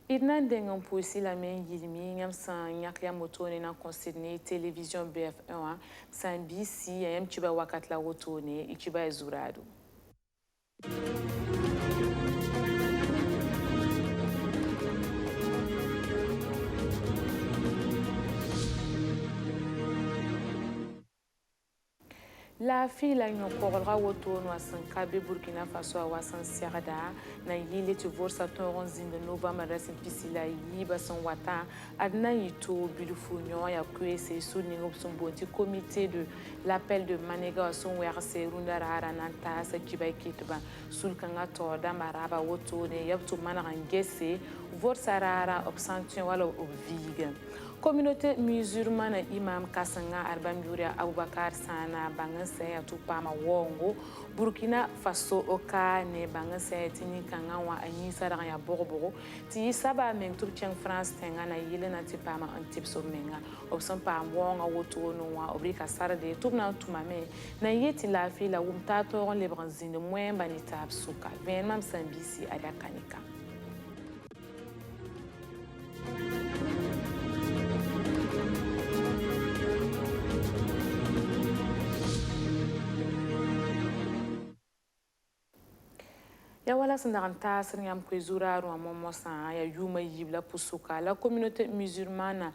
Idnan dengon poisi la men yilmi ngam san nyaklia motone na concerné télévision BF1 san BC yam chiba wakat la wotone ichiba ezurado. La fille la nyon korolra woto no asan kabe Burkina Faso awasan siagada na yile tu vor sa ton zinde novembre rasin pisila yiba son wata adna yito bilufu nyon ya kwese suni ngopson bonti comité de l'appel de Manega son werse rundara arananta sa kibai kitba sulkanga to da maraba woto ne yapto manarangese vor sarara obsantion wala obviga. Communauté musulmane imam Kasanga Arbamburia Abubakar Sana Banganse Atupama Wongo Burkina Faso Oka ne Banganse Tini Kangawa Anisa Raya Boroboro Ti Saba Meng Turkian France Tengana Yelena Tipama Antipso Menga Obsampa Wonga Woto Noa Obrika Sarade Tubna Tumame Na Yeti La Fila Wumtato Lebranzin de Mwemba Nita Absuka Venmam Sambisi Adakanika. Ya wala sandaranta sirngam kwezura ru amomosa ya yuma yibla pusuka la communauté musulmane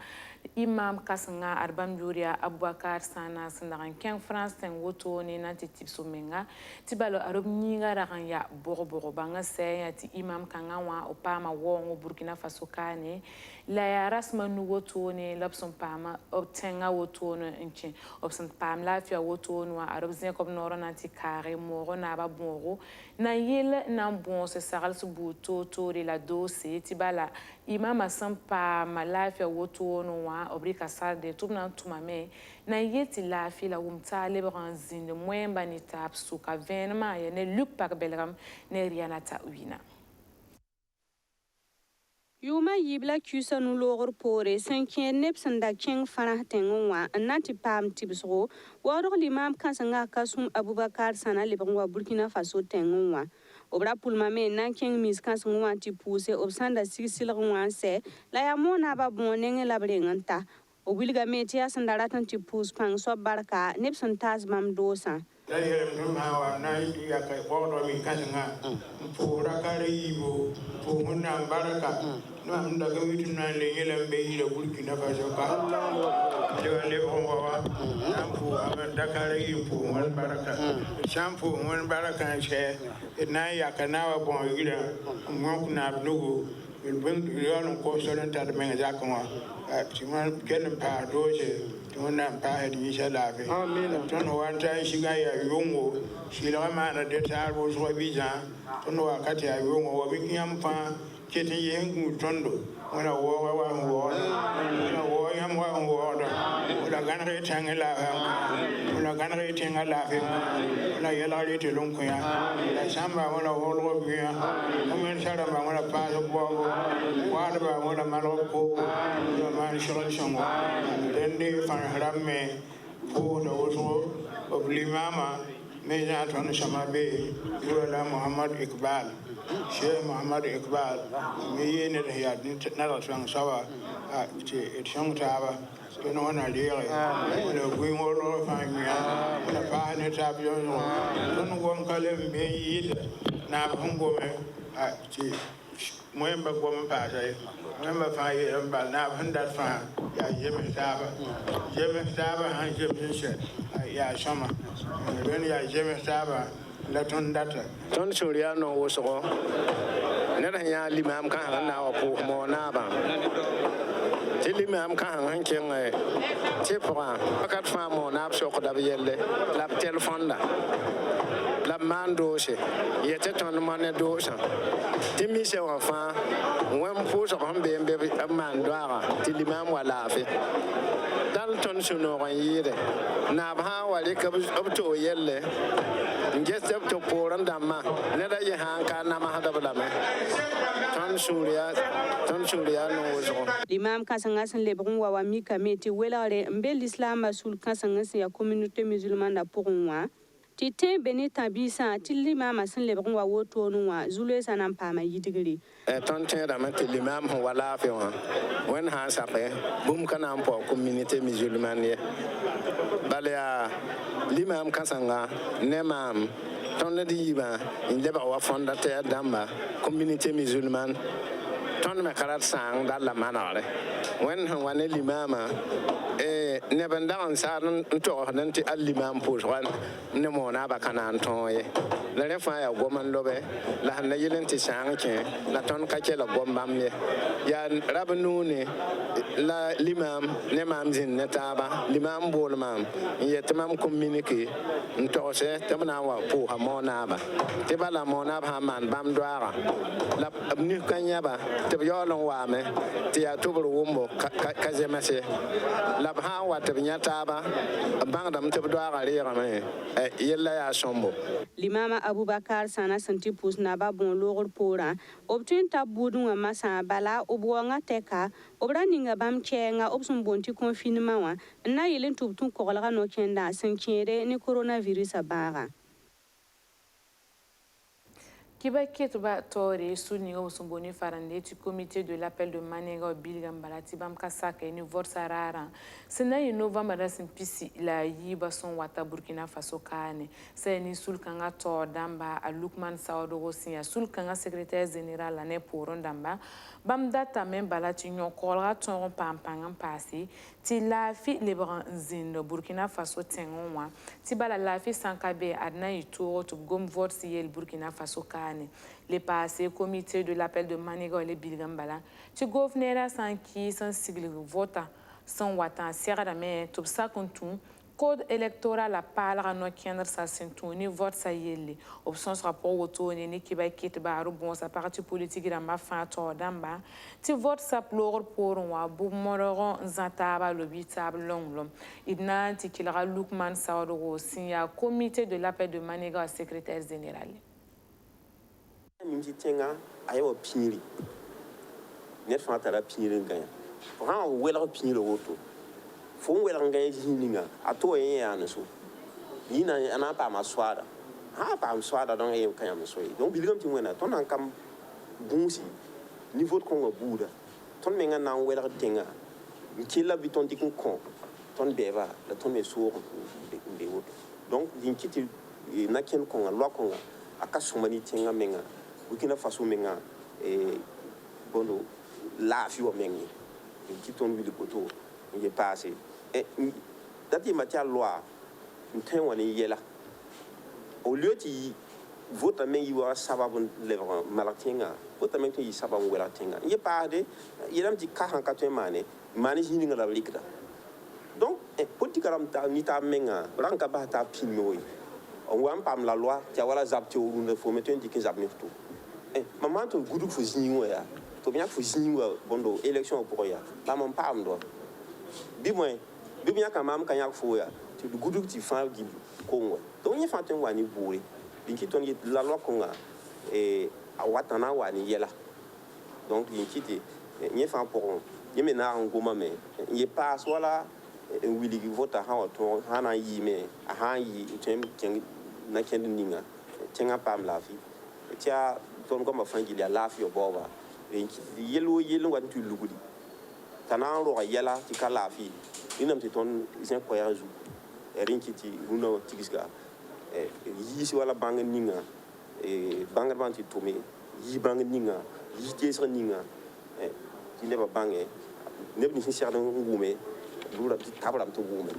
imam Kasanga Arbamburia Abubakar Sana sandaran ken France ten woto ne nanti tipso menga tibalo arob nyinga ragan ya boroboro banga se ya ti imam kangawa opama wongo Burkina Faso kane la ya rasma nu woto ne lapson pama obtenga woto ne enche obson pam la fia woto no arob zen kom noro nanti kare moro na ba boro na yele na bon se saral su buto to de la dose tibala imama sampa malafia woto no wa obrika sarde tubna tumame na yeti la fi la wumta lebranzin de mwemba ni tap suka venma ya ne lup par belram ne riana ta wina Yuma yibla kusa nu logor pore sankien nepsan da king fana tengonwa nati pam tibsro waro limam Kasanga Kasum Abubakar Sana lebangwa Burkina Faso tengonwa obra pulmame nan king mis Kasangwa ti puse obsanda sisilgwa se la ya mona ba bonenge la brenganta o wilga metia sandaratan ti pus pang so barka nepsan tas mam dosa Mawa na ya kai bodo mi Kasanga pura kare ibo puna baraka no am da gamitu na le yela be yila Burkina Faso ka le le bomba am fu am da kare ibo mon baraka champu mon baraka che na ya kana wa bon yila mon kuna nugo il ben yon ko solenta de men ja ko ti man ken pa doje tuna pa di shalafe amen tono wanta shiga ya yongo shila ma na de tarbo so bija tono wakati ya yongo wa bikiam pa kete yengu tondo wala wo yam wa wala ganre tangela wala ganre tangela wala yela rete lonkuya la samba wala wolo biya amen sara ba wala pa bo wala ba wala maloko do man shol shongo dende fan haramme ko do woso oblimama meja ton shamabe wala Muhammad Iqbal Sheikh Muhammad Iqbal me yene da ya na rasang sawa ce shong taba to no na lere wala gwin woro fa miya wala fa ne ta biyo no don gon kalem be yid na hungo me ce moyen ba gom pa sai moyen ba fa yi ba na handa fa ya yeme taba han jeme she ya shama ben ya jeme taba la ton data ton suriya no woso ne da ya limam kan na wa ko mo na ba ti limam kan han ken ti pra akat fa mo na so ko da yelle la telephone da la mando she yete ton mane do sa ti mi se wa fa wem fu so kan be man do ara ti limam wala fe dal ton suno ran yire na ba wali ka to yelle ngeste to poran damma ne da ye hanka na ma hada bala me ton suriya no zo Imam Kasanga san lebon wa mika meti welare mbel islam sul Kasanga ya communauté musulmane da pourwa tɩ tẽ bene tãbɩɩsã tɩ limaamã sẽn lebg n wa wotone wã zu-loeesã na n paama yidgre tõnd tẽedame tɩ limaam sẽn wa laafɩ wã wẽnd sã n sake bũmb ka na n pao communauté musulman ye bala yaa limaam kãsenga ne maam tõnd d yiibã n lebg wa fõndatɛɛr dãmba communauté musulman tõnd me ka rat sãang dalla manegre wẽnd sẽn wa ne limaamã neb n dag n saad n togsd n tɩ a limaam pʋʋsga ne moonaaba ka na n tõog ye la rẽ fãa yaa gom n lobe la sẽn na yɩl n tɩ sãang kẽ la tõnd ka kelg gom bãmb ye yaa rab nuune la limaam ne maam zĩnd ne taaba limaam bool maam n yet tɩ mam communique n togse tɩ b na n wa pʋʋsa moonaaba tɩ bala moonaab sã n maan bãmb doaaga la b nis ka yãba tɩ b yaool n waame tɩ yaa tʋbr wʋmbo ka zemse la b sã n wa tɩ b yã taaba b bãngdame tɩ b doaaga reegame yella yaa sõmbo limaama abubakar sãna sẽn tɩ pʋʋs naba bõo loogr poorã b tõe n tab buudẽ wã masã bala b waoongã tɛka b ra ninga bãmb kɛɛngã b sẽn boond tɩ confinemã wã n na yɩl n tʋb tũ koglga no-kẽndã sẽn kẽede ne coronavirusã bãaga Kiba Ketba Tore souligne au Somboni Farande du comité de l'appel de Manega Bilgam Balati Bam Kasaka et Nivor Sarara. Sena y novembre rasin pisi la yiba son wata Burkina Faso Kane. C'est ni sulkanga tor damba a Lukman Saodo Rosia sulkanga secrétaire général l'année pour damba. Bam data même balati nyon kolra ton pampangam passé. Ti la fi lebran zin Burkina Faso tengonwa. Ti bala la fi sankabe adna yitoro to gom vot si el Burkina Faso Kane. Les passés comité de l'appel de Maniga et les Bilgambala. Tu gouverneur sans qui sans sigle vota sans watan serra da mais tout ça compte code électoral a parlera no kiandre sa sentoni vote sa yelle option rapport auto ni qui va quitter ba bon sa parti politique dans ma fin to damba tu vote sa plore pour wa bu moron zantaba le bitable long idna ti kilra Lukman Saodo signa comité de l'appel de Maniga secrétaire général. Minji tenga ayo piniri net fa tara piniri ngaya ha wela piniri woto fo wela ngaya jininga ato yen ya ne so yina ana pa ma swada ha pa ma swada don e kan am so donc bilgam ti wena ton an kam bunsi niveau ko ngabuda ton me ngana wela tenga nkila biton ti ko ton beba la ton me so be woto donc dinkiti na ken ko ngalo ko akasumani tenga menga Burkina Faso menga bondo la fi o mengi qui ton wili koto il est passé et dati matière loi nten woni yela au lieu ti vote men yi wa sababu levra malatinga vote men yi sababu wala tinga il est pas de yelam ti 44 mane jini ngala likda donc politique ram ta ni ta menga ranka ba ta pinoi on wa pam la loi ti wala zapti o runde fo meto ndi ki zapnefto maman to gudu fo zinwa ya to bien fo zinwa bondo élection pour ya ba mon pam do bi bien quand même quand ya fo ya to gudu ti fa gi konwa donc ni fa ten wani boure bi ki ton la loi konga a watana wani yela donc ni kiti ni fa pour ni me na ngoma me ni pas wala wili vota ha to hana yi me ha yi tem na ken ninga tenga pam la fi tia ton comme fangi la lafi boba yelo wan tu lugudi tanan ro yela ti kala fi dinam ti ton isen ko yazu rinkiti runo tigisga yi si wala bang ninga bang ban ti tome yi bang ninga yi tesra ninga ti ne ba bangé ne ni si certain ngume lura ti tabram to ngume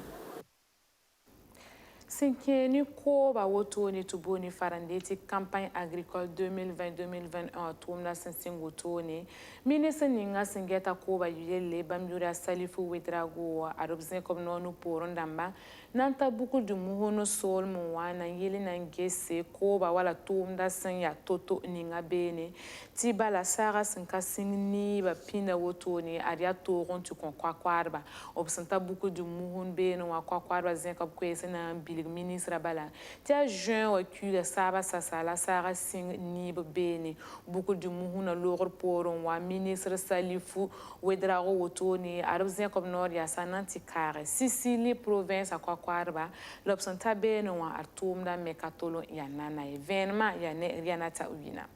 Cinquième Koba Wotoni to Boni Farandeti campagne agricole 2020-2021 Toumna Singotoni. Ministre Ninga Singeta Koba Yele Bamura Salifu Wedrago Arobzin comme non pour Ndamba. Nanta beaucoup de Muhono Sol Moana Yele Nangese Koba Wala Toumda Sanya Toto Ninga Bene. Tiba la Sara Sinka Singni Bapina Wotoni Aria Toron tu Kwakwarba. Obsenta beaucoup de Muhon Bene ou Kwakwarba Zinka Kwesena Billy. dig ministre bala tia juin wa kuda saba sasala sara sing ni bene beaucoup du muhuna logor poron wa ministre Salifou Wedrago wotoni arabzien comme nord ya sananti kare Sicily province akwa kwarba l'option tabene wa artumda mekatolo ya nana événement ya ne rianata ubina.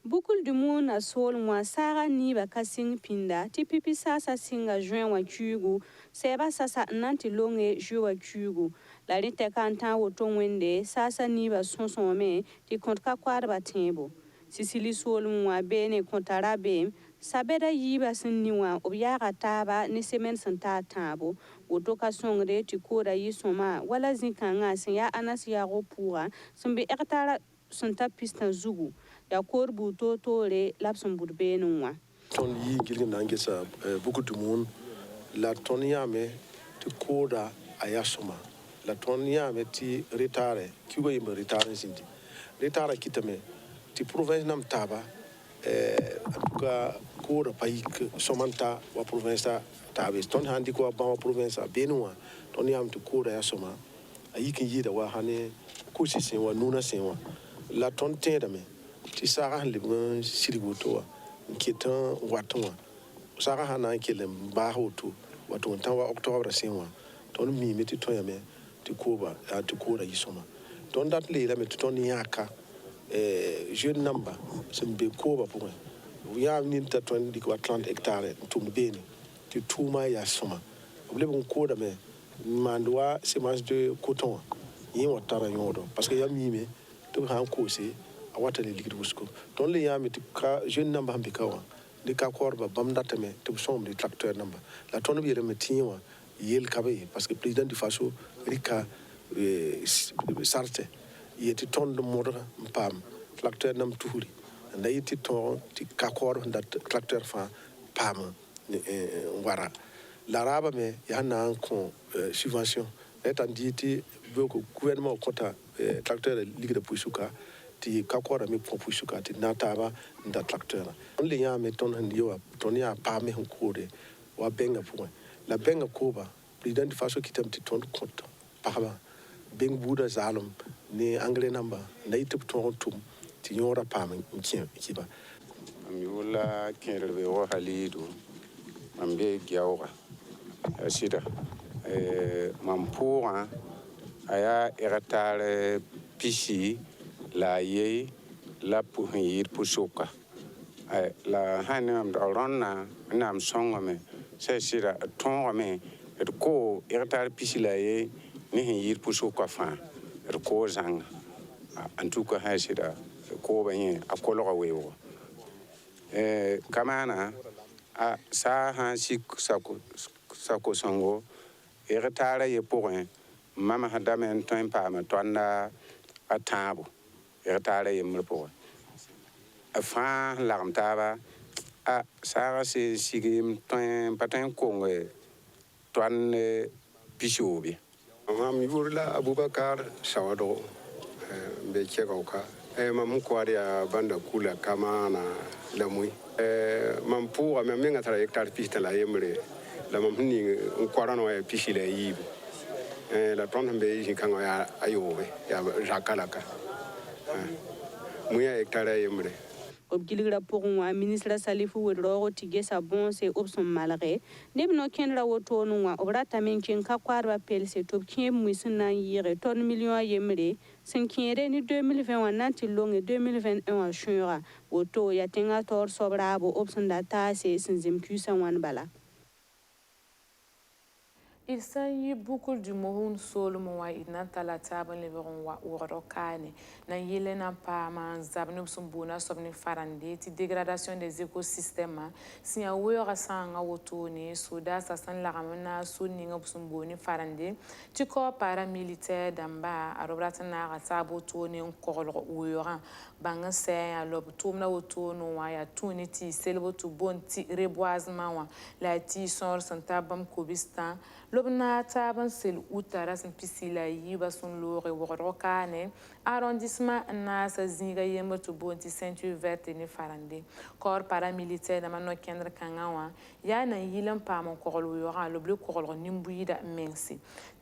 Bukul du monde a sol moi Sarah ni ba kasing pinda ti pipi sasa singa juin wa kugu seba sasa nanti longe ju wa kugu la rite kanta woto wende sasa ni ba sonsome ti kontka kwarba tembo Sicily sol moi bene kontara be sabeda yiba sinni wa obyara taba ni semen santa tabo woto ka songre ti koda yisoma wala zinkanga sin ya anas ya ropura sumbi ertara santa pista zugu ya korbu totore lapson burbenwa ton yi gilgin nangesa beaucoup de monde la tonia me ti koda ayasoma la tonia me ti retare kigo yimbe retare sindi retare kitame ti province nam taba atuka koda payik somanta wa province tabe ton handi ko ba wa province benwa tonia me ti koda ayasoma ayikin yida wa hane kusi sin wa nuna sin wa la ton tedame ti sara han libngan sirigo to wa nkitan watwa sara hana kelem ba hoto wato tan wa octobre sinwa ton mi meti to yame ti koba ti kora yisoma ton dat le la meti ton yaka jeune number sembe koba pour ya ni ta ton di ko 30 hectares tum beni ti tuma ya soma oble bon koda me mandwa semence de coton yin watara yodo parce que ya mi me to han ko se awata le ligid wusko ton le yami ti ka jeune number hambe kawa de ka korba bamda teme to som de tracteur number la ton bi reme tiwa yel kabe parce que président du faso rika sarte yeti ton de modra pam tracteur nam tuhuri nda yeti ton ti ka korba nda tracteur fa pam wara la raba me yana ko subvention etant dit beaucoup gouvernement kota tracteur ligid puisuka ti kakora mi propusuka ti nataba nda tracteur on le ya me ton handiwa ton ya pa me hukure wa benga point la benga koba président faso kitam ti ton compte parba beng buda zalum ni anglais number na yitip ton tum ti yora pa me nkien kiba am yula kenrebe wo halidu ambe giawra asida mampura aya eratale pisi la ye la pour yir pour soka la hanam ronna nam songame c'est sira tongame et ko irtar pisila ye ni yir pour soka fa et ko zang en tout cas ha sira ko bayen akolo wewo kamana a sa han sik sako songo irtar ye pour mama hadamen ton pa ma tonda atabo retare yemre pour fa larm taba a sara se sigim ton patin kongo ton pishobi mam yurla abubakar sawado be chekauka mam kwaria banda kula kama na lamui mam pour mam menga tra hectare pista la yemre la mam ni kwarano e pisila yibi la ton be jinkango ya ayobe ya jakalaka muya hectare yemre obgiligra pour moi ministre Salifou Wedrago tige sa bon c'est option malgré nebno kenra woto no wa obrata men ken ka kwarba pelse top kiem musina yire ton million yemre 5 ni 2020 wananti longue 2021 wa shura woto ya tenga tor sobrabo option data c'est sinzim kusa wan bala. Il s'agit beaucoup du mohun solomon wa inanta la table leveron wa urokane na yelena pa man zabnub sumbuna sobni farande ti dégradation des écosystèmes si a wera sanga wotoni soda sasan la ramana suni ngop sumbuni farande ti ko paramilitaire damba arobrata na ratabo toni nkorlo wera banga se a lob tumna wotono wa ya tuni ti selbo tu bonti reboisement wa la ti sor santa bam kobistan lobna taban sel utara sin pisila yiba sun lore wogorokane arrondissement na sa zinga yemba to bonti ceinture verte ni farande corps paramilitaire na mano kendra kangawa ya na yilan pa mon kokol yora lo bleu kokol nimbuida mensi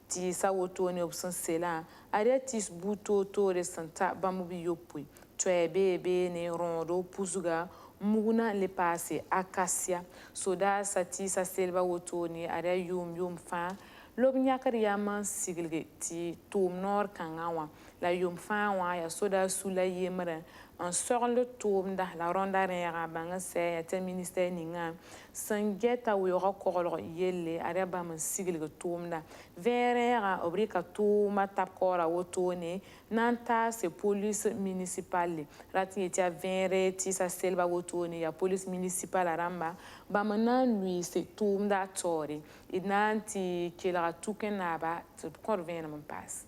ti sa woto ne obsan sela are tis buto to de santa bamubi yopui twebe ne rondo pusuga muguna le passe acacia soda sati sa selba woto ne are yum fa lob nyakar ya man sigilge ti tum nor kangawa la yum fa wa ya soda sula yemra en sorle tum da la ronda rera banga se ya te ministère ninga sangeta wo yoro kokolo yelle are ba man sigilge tum da verera obrika tuma tapkora woto ne nanta se police municipale rati tia venre ti sa selba woto ne ya police municipale aramba ba manan lui se tum da tori idnanti kila tuken naba to korvena mon pass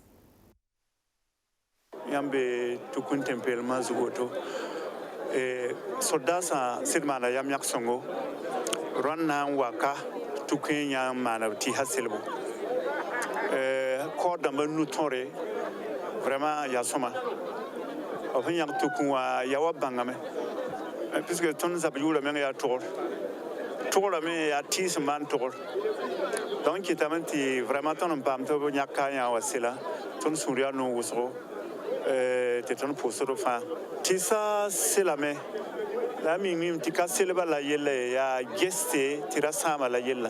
yambe tukun tempellement zugoto soldasa sidmana yam yaksongo ronna waka tukun yam mana ti haselbo corda manu tore vraiment ya soma ofin yak tukun wa yawa bangame puisque ton zabjula men ya tor la men ya tis man tor donc kitamenti vraiment ton pam to nyaka ya wasila ton suria no wusro te ton posoro fa tisa selame la mimi tika selba la yelle ya geste tira sama la yella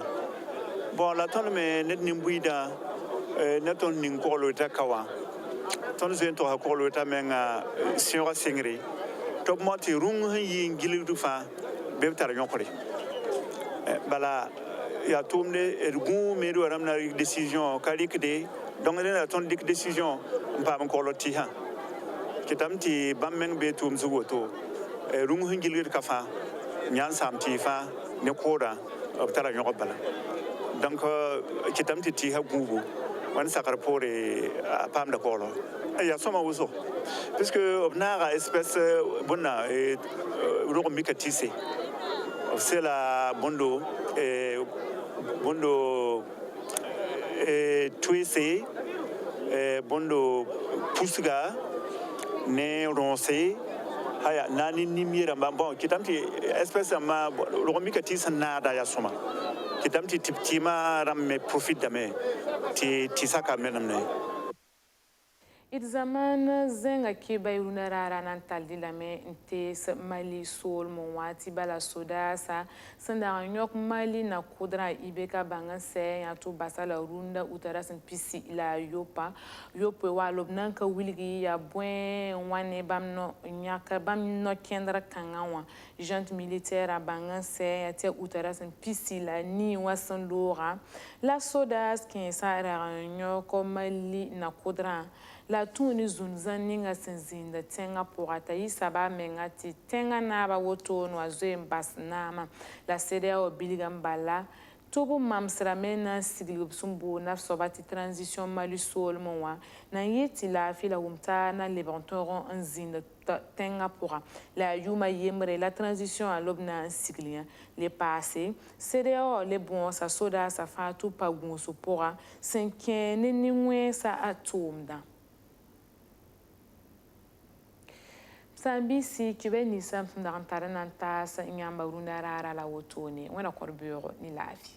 bon la ton me net nimbuida net ton ninkolo ta kawa ton zento ha kolo ta menga siora singri top moti rung yi ngili du fa be tar nyokore bala ya tomne ergu medo ramna décision kalikde donc la ton dik décision pam kolo ti ha kitamti bammen be tum zugoto rung hingil ka fa nyan samti fa ne koda tara nyoko bala donc kitamti ti ha gugu wan sakar pore pam da kolo ya soma wuso puisque obnara espèce bonna ro mi katise c'est la bondo tuese bondo pusga ne ronse haya nani nimira bon kitamti espèce ma romi katisa nada ya soma kitamti tiptima ramme profit dame ti saka menamne Idzaman zenga kiba iruna rara nan taldila me nte mali sol mon wati bala soda sa sanda nyok mali na kudra ibeka banga se ya to basala runda utara sen pisi la yopa wa lobnan ka wilgi ya bwen wane bamno nyaka bamno kendra kangawa gente militaire banga se ya te utara sen pisi la ni wasan lora la soda skin sa ra nyok mali na kudra la tuni zunzan ninga senzinda tenga porata isaba mengati tenga naba woto no azoe mbasnama la CEDEAO biligambala tobo mamsra mena sigilub sumbu na sobati transition mali sol monwa na yeti la fila umta na levantoron nzinda tenga pora la yuma yemre la transition à l'obna siglia les passés CEDEAO les bons sa soda sa fatu pagunso pora senkene niwe sa atomda Sambisi kibe ni samfunda antara nanta sa inyamba runda rara la wotoni wana korburo ni lafi